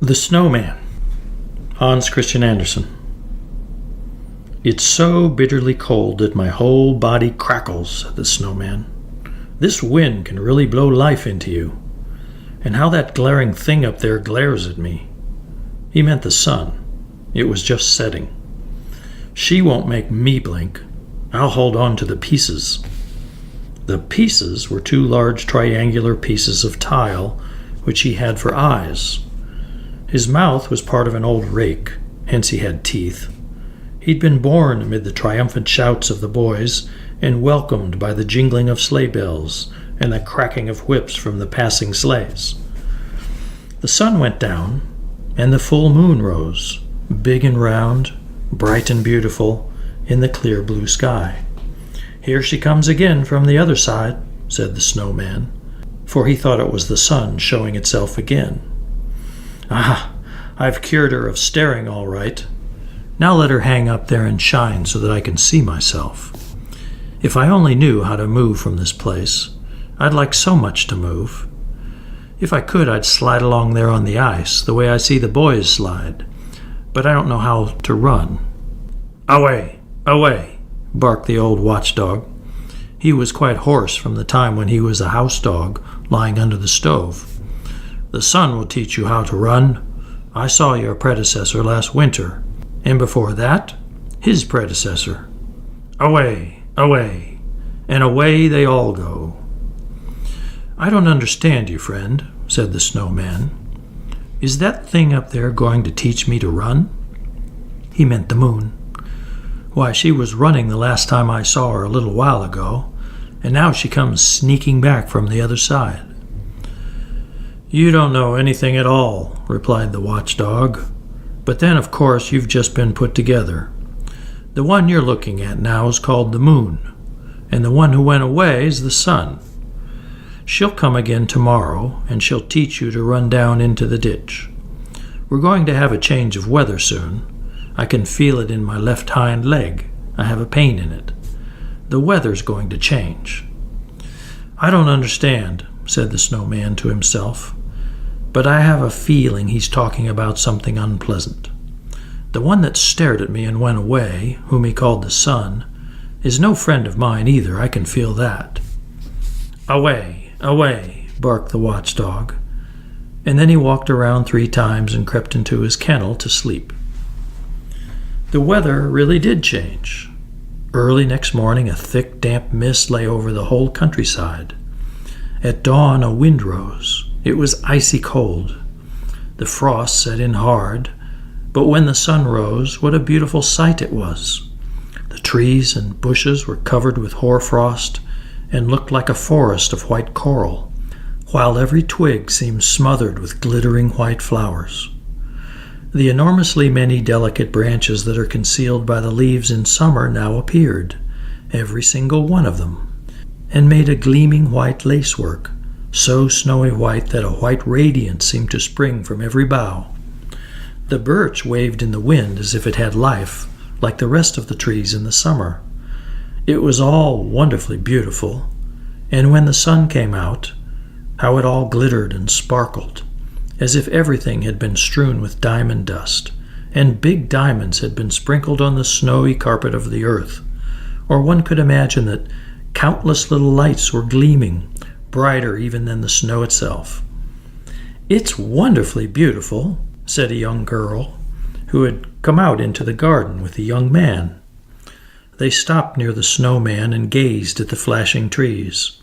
The Snowman, Hans Christian Andersen. It's so bitterly cold that my whole body crackles, said the snowman. This wind can really blow life into you. And how that glaring thing up there glares at me. He meant the sun. It was just setting. She won't make me blink. I'll hold on to the pieces. The pieces were two large triangular pieces of tile which he had for eyes. His mouth was part of an old rake, hence he had teeth. He'd been born amid the triumphant shouts of the boys and welcomed by the jingling of sleigh bells and the cracking of whips from the passing sleighs. The sun went down, and the full moon rose, big and round, bright and beautiful, in the clear blue sky. Here she comes again from the other side, said the snowman, for he thought it was the sun showing itself again. Ah, I've cured her of staring all right. Now let her hang up there and shine so that I can see myself. If I only knew how to move from this place, I'd like so much to move. If I could, I'd slide along there on the ice, the way I see the boys slide. But I don't know how to run. Away, away, barked the old watchdog. He was quite hoarse from the time when he was a house dog lying under the stove. The sun will teach you how to run. I saw your predecessor last winter, and before that, his predecessor. Away, away, and away they all go. I don't understand you, friend, said the snowman. Is that thing up there going to teach me to run? He meant the moon. Why, she was running the last time I saw her a little while ago, and now she comes sneaking back from the other side. You don't know anything at all, replied the watchdog. But then, of course, you've just been put together. The one you're looking at now is called the moon, and the one who went away is the sun. She'll come again tomorrow, and she'll teach you to run down into the ditch. We're going to have a change of weather soon. I can feel it in my left hind leg. I have a pain in it. The weather's going to change. I don't understand, said the snowman to himself, but I have a feeling he's talking about something unpleasant. The one that stared at me and went away, whom he called the sun, is no friend of mine either, I can feel that. Away, away, barked the watchdog, and then he walked around 3 times and crept into his kennel to sleep. The weather really did change. Early next morning, a thick, damp mist lay over the whole countryside. At dawn, a wind rose. It was icy cold. The frost set in hard, but when the sun rose, what a beautiful sight it was. The trees and bushes were covered with hoarfrost and looked like a forest of white coral, while every twig seemed smothered with glittering white flowers. The enormously many delicate branches that are concealed by the leaves in summer now appeared, every single one of them, and made a gleaming white lacework, so snowy white that a white radiance seemed to spring from every bough. The birch waved in the wind as if it had life, like the rest of the trees in the summer. It was all wonderfully beautiful, and when the sun came out, how it all glittered and sparkled, as if everything had been strewn with diamond dust, and big diamonds had been sprinkled on the snowy carpet of the earth, or one could imagine that countless little lights were gleaming, brighter even than the snow itself. It's wonderfully beautiful, said a young girl, who had come out into the garden with a young man. They stopped near the snowman and gazed at the flashing trees.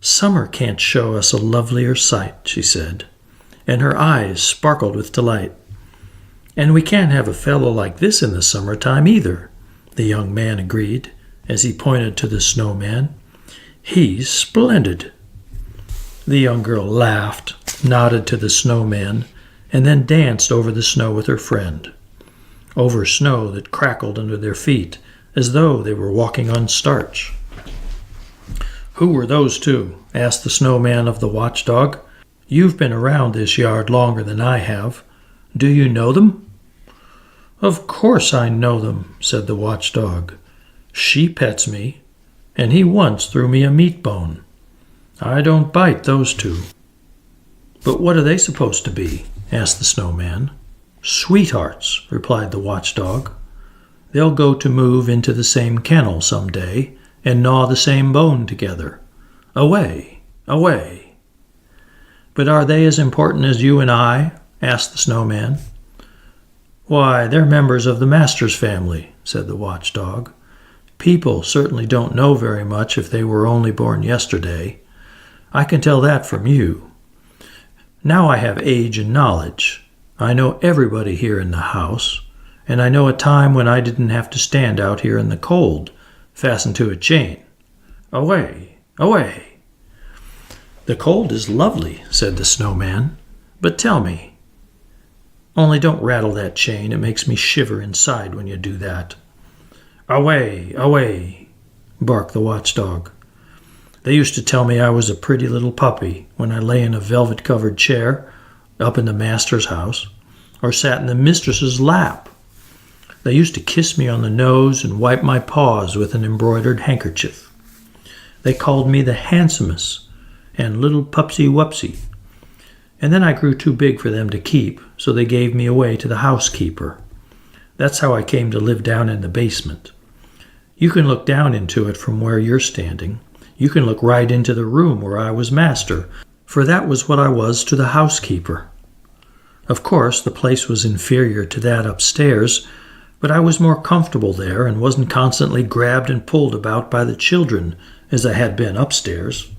Summer can't show us a lovelier sight, she said, and her eyes sparkled with delight. And we can't have a fellow like this in the summertime either, the young man agreed, as he pointed to the snowman. He's splendid. The young girl laughed, nodded to the snowman, and then danced over the snow with her friend, over snow that crackled under their feet as though they were walking on starch. Who were those two? Asked the snowman of the watchdog. You've been around this yard longer than I have. Do you know them? Of course I know them, said the watchdog. She pets me, and he once threw me a meat bone. I don't bite those two. But what are they supposed to be? asked the snowman. "Sweethearts," replied the watchdog. "They'll go to move into the same kennel some day and gnaw the same bone together. Away, away." "But are they as important as you and I?" asked the snowman. "Why, they're members of the master's family," said the watchdog. "People certainly don't know very much if they were only born yesterday. I can tell that from you. Now I have age and knowledge. I know everybody here in the house, and I know a time when I didn't have to stand out here in the cold, fastened to a chain. Away, away." "The cold is lovely," said the snowman. "But tell me." "Only don't rattle that chain. It makes me shiver inside when you do that." "Away, away," barked the watchdog. "They used to tell me I was a pretty little puppy when I lay in a velvet-covered chair up in the master's house, or sat in the mistress's lap. They used to kiss me on the nose and wipe my paws with an embroidered handkerchief. They called me the handsomest and little pupsy-wupsy. And then I grew too big for them to keep, so they gave me away to the housekeeper. That's how I came to live down in the basement. You can look down into it from where you're standing. You can look right into the room where I was master, for that was what I was to the housekeeper. Of course, the place was inferior to that upstairs, but I was more comfortable there and wasn't constantly grabbed and pulled about by the children as I had been upstairs.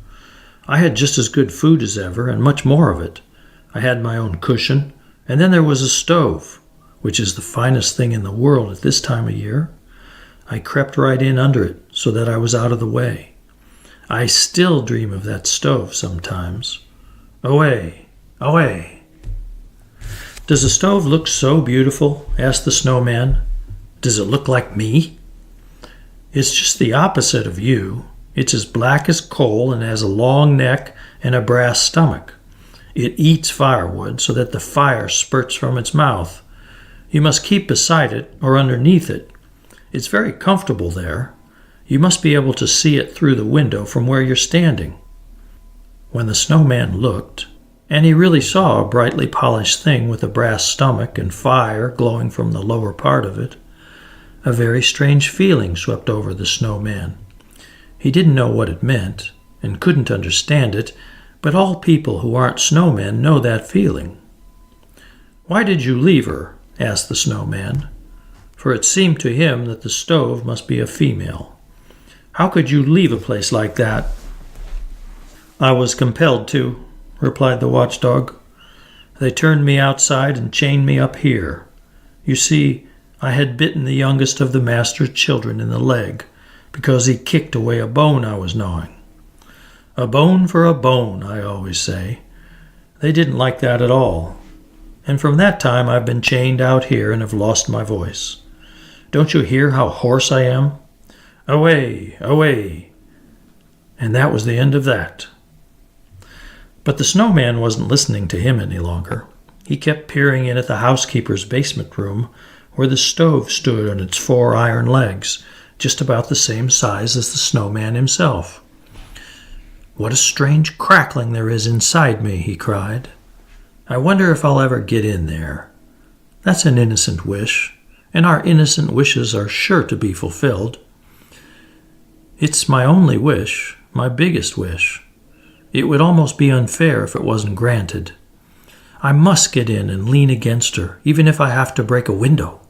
I had just as good food as ever, and much more of it. I had my own cushion, and then there was a stove, which is the finest thing in the world at this time of year. I crept right in under it so that I was out of the way. I still dream of that stove sometimes. Away, away." "Does the stove look so beautiful?" asked the snowman. "Does it look like me?" "It's just the opposite of you. It's as black as coal and has a long neck and a brass stomach. It eats firewood so that the fire spurts from its mouth. You must keep beside it or underneath it. It's very comfortable there. You must be able to see it through the window from where you're standing." When the snowman looked, and he really saw a brightly polished thing with a brass stomach and fire glowing from the lower part of it, a very strange feeling swept over the snowman. He didn't know what it meant, and couldn't understand it, but all people who aren't snowmen know that feeling. "Why did you leave her?" asked the snowman, for it seemed to him that the stove must be a female. "How could you leave a place like that?" "I was compelled to," replied the watchdog. "They turned me outside and chained me up here. You see, I had bitten the youngest of the master's children in the leg because he kicked away a bone I was gnawing. A bone for a bone, I always say. They didn't like that at all. And from that time I've been chained out here and have lost my voice. Don't you hear how hoarse I am? Away, away." And that was the end of that. But the snowman wasn't listening to him any longer. He kept peering in at the housekeeper's basement room, where the stove stood on its 4 iron legs, just about the same size as the snowman himself. "What a strange crackling there is inside me," he cried. "I wonder if I'll ever get in there. That's an innocent wish, and our innocent wishes are sure to be fulfilled. It's my only wish, my biggest wish. It would almost be unfair if it wasn't granted. I must get in and lean against her, even if I have to break a window."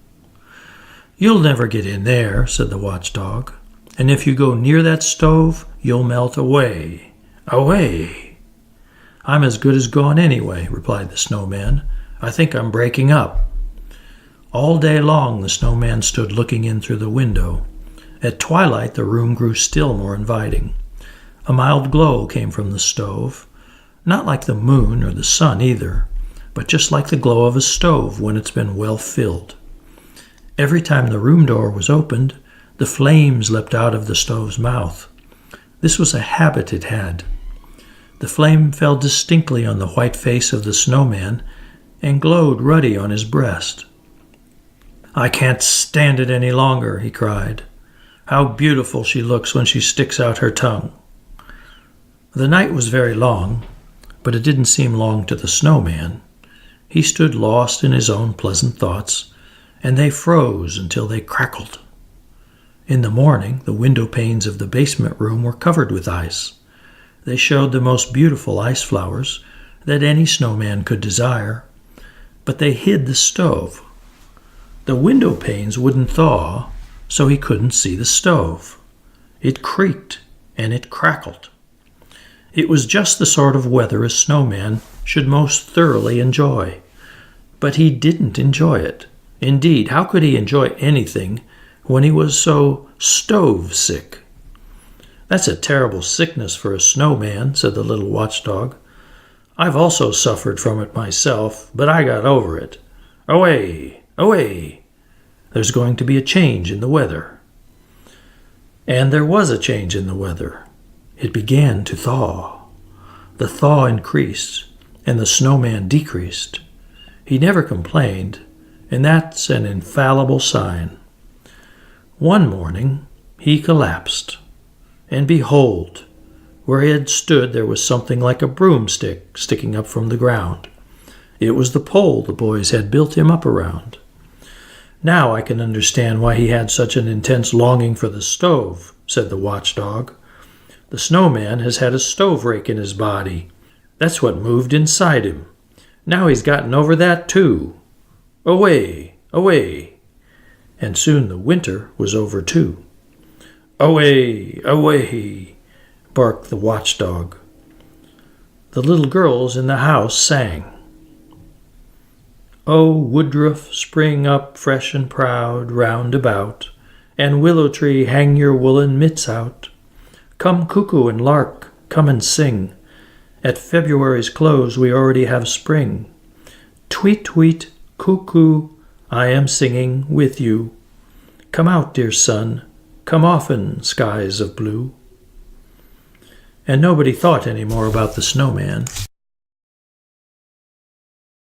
"You'll never get in there," said the watchdog. "And if you go near that stove, you'll melt away, away." "I'm as good as gone anyway," replied the snowman. "I think I'm breaking up." All day long the snowman stood looking in through the window. At twilight the room grew still more inviting. A mild glow came from the stove, not like the moon or the sun either, but just like the glow of a stove when it's been well filled. Every time the room door was opened, the flames leapt out of the stove's mouth. This was a habit it had. The flame fell distinctly on the white face of the snowman and glowed ruddy on his breast. "I can't stand it any longer," he cried. "How beautiful she looks when she sticks out her tongue." The night was very long, but it didn't seem long to the snowman. He stood lost in his own pleasant thoughts, and they froze until they crackled. In the morning, the window panes of the basement room were covered with ice. They showed the most beautiful ice flowers that any snowman could desire, but they hid the stove. The window panes wouldn't thaw, so he couldn't see the stove. It creaked and it crackled. It was just the sort of weather a snowman should most thoroughly enjoy. But he didn't enjoy it. Indeed, how could he enjoy anything when he was so stove-sick? "That's a terrible sickness for a snowman," said the little watchdog. "I've also suffered from it myself, but I got over it. Away, away! There's going to be a change in the weather." And there was a change in the weather. It began to thaw. The thaw increased, and the snowman decreased. He never complained, and that's an infallible sign. One morning he collapsed, and behold, where he had stood there was something like a broomstick sticking up from the ground. It was the pole the boys had built him up around. "Now I can understand why he had such an intense longing for the stove," said the watchdog. "The snowman has had a stove rake in his body. That's what moved inside him. Now he's gotten over that too. Away, away!" And soon the winter was over too. "Away, away!" barked the watchdog. The little girls in the house sang. "O woodruff, spring up fresh and proud round about, and willow tree, hang your woolen mitts out. Come cuckoo and lark, come and sing. At February's close we already have spring. Tweet, tweet, cuckoo, I am singing with you. Come out, dear sun, come often, skies of blue." And nobody thought any more about the snowman.